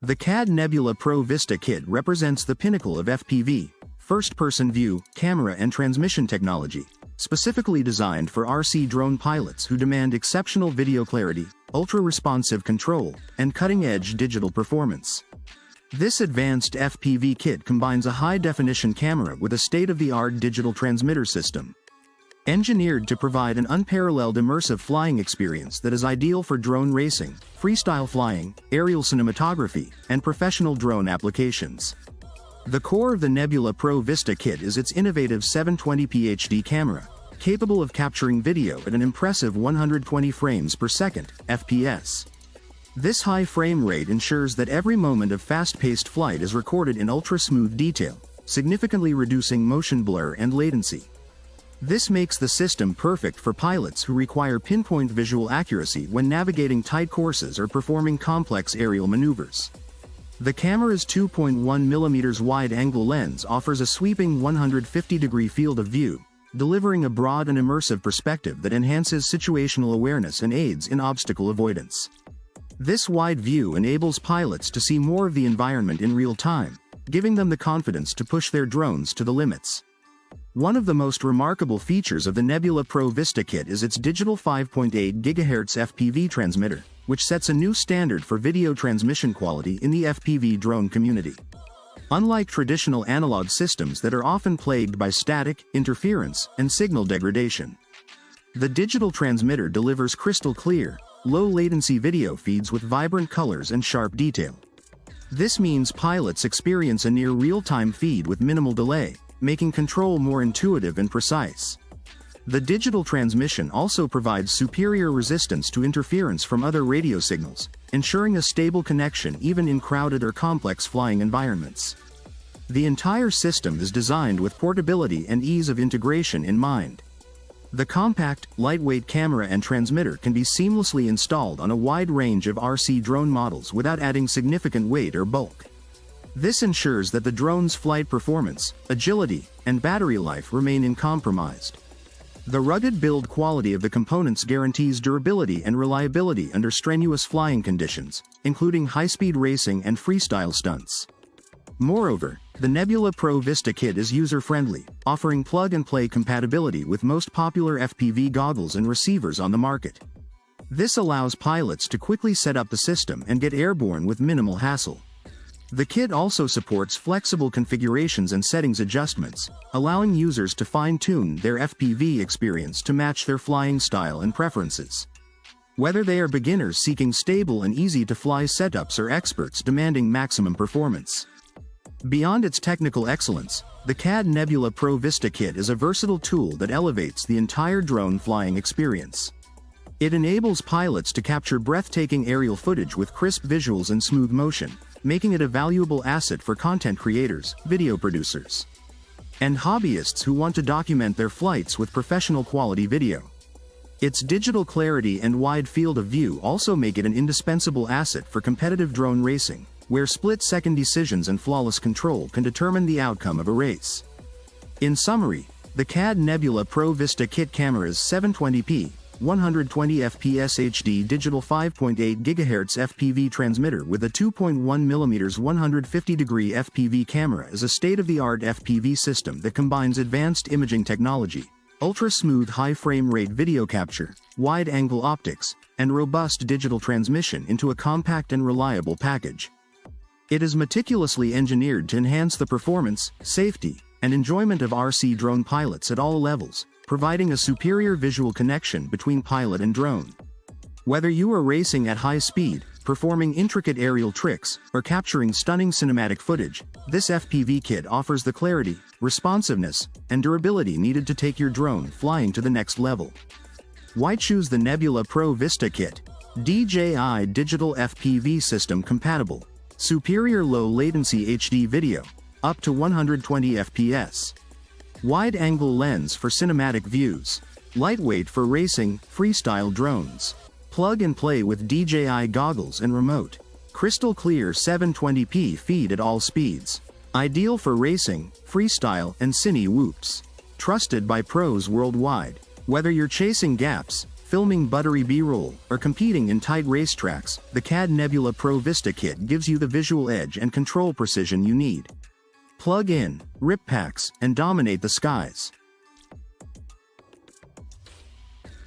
The CAD Nebula Pro Vista kit represents the pinnacle of FPV, first-person view, camera and transmission technology, specifically designed for RC drone pilots who demand exceptional video clarity, ultra-responsive control, and cutting-edge digital performance. This advanced FPV kit combines a high-definition camera with a state-of-the-art digital transmitter system. Engineered to provide an unparalleled immersive flying experience that is ideal for drone racing, freestyle flying, aerial cinematography, and professional drone applications. The core of the Nebula Pro Vista kit is its innovative 720p HD camera, capable of capturing video at an impressive 120 frames per second (FPS). This high frame rate ensures that every moment of fast-paced flight is recorded in ultra-smooth detail, significantly reducing motion blur and latency. This makes the system perfect for pilots who require pinpoint visual accuracy when navigating tight courses or performing complex aerial maneuvers. The camera's 2.1mm wide-angle lens offers a sweeping 150-degree field of view, delivering a broad and immersive perspective that enhances situational awareness and aids in obstacle avoidance. This wide view enables pilots to see more of the environment in real time, giving them the confidence to push their drones to the limits. One of the most remarkable features of the Nebula Pro Vista kit is its digital 5.8 GHz FPV transmitter, which sets a new standard for video transmission quality in the FPV drone community. Unlike traditional analog systems that are often plagued by static, interference, and signal degradation, the digital transmitter delivers crystal clear, low-latency video feeds with vibrant colors and sharp detail. This means pilots experience a near real-time feed with minimal delay, making control more intuitive and precise. The digital transmission also provides superior resistance to interference from other radio signals, ensuring a stable connection even in crowded or complex flying environments. The entire system is designed with portability and ease of integration in mind. The compact, lightweight camera and transmitter can be seamlessly installed on a wide range of RC drone models without adding significant weight or bulk. This ensures that the drone's flight performance, agility, and battery life remain uncompromised. The rugged build quality of the components guarantees durability and reliability under strenuous flying conditions, including high-speed racing and freestyle stunts. Moreover, the Nebula Pro Vista kit is user-friendly, offering plug-and-play compatibility with most popular FPV goggles and receivers on the market. This allows pilots to quickly set up the system and get airborne with minimal hassle. The kit also supports flexible configurations and settings adjustments, allowing users to fine-tune their FPV experience to match their flying style and preferences. Whether they are beginners seeking stable and easy-to-fly setups or experts demanding maximum performance. Beyond its technical excellence, the CAD Nebula Pro Vista kit is a versatile tool that elevates the entire drone flying experience. It enables pilots to capture breathtaking aerial footage with crisp visuals and smooth motion, making it a valuable asset for content creators, video producers, and hobbyists who want to document their flights with professional quality video. Its digital clarity and wide field of view also make it an indispensable asset for competitive drone racing, where split-second decisions and flawless control can determine the outcome of a race. In summary, the CAD Nebula Pro Vista kit camera's 720p, 120 fps HD digital 5.8 GHz FPV transmitter with a 2.1mm 150-degree FPV camera is a state-of-the-art FPV system that combines advanced imaging technology, ultra-smooth high frame rate video capture, wide-angle optics, and robust digital transmission into a compact and reliable package. It is meticulously engineered to enhance the performance, safety, and enjoyment of RC drone pilots at all levels, providing a superior visual connection between pilot and drone. Whether you are racing at high speed, performing intricate aerial tricks, or capturing stunning cinematic footage, this FPV kit offers the clarity, responsiveness, and durability needed to take your drone flying to the next level. Why choose the Nebula Pro Vista kit? DJI Digital FPV System Compatible. Superior low latency HD video, up to 120 fps. Wide-angle lens for cinematic views. Lightweight for racing, freestyle drones. Plug and play with DJI goggles and remote. Crystal clear 720p feed at all speeds. Ideal for racing, freestyle, and cine whoops. Trusted by pros worldwide. Whether you're chasing gaps, filming buttery B-roll, or competing in tight racetracks, the CAD Nebula Pro Vista Kit gives you the visual edge and control precision you need. Plug in, rip packs, and dominate the skies.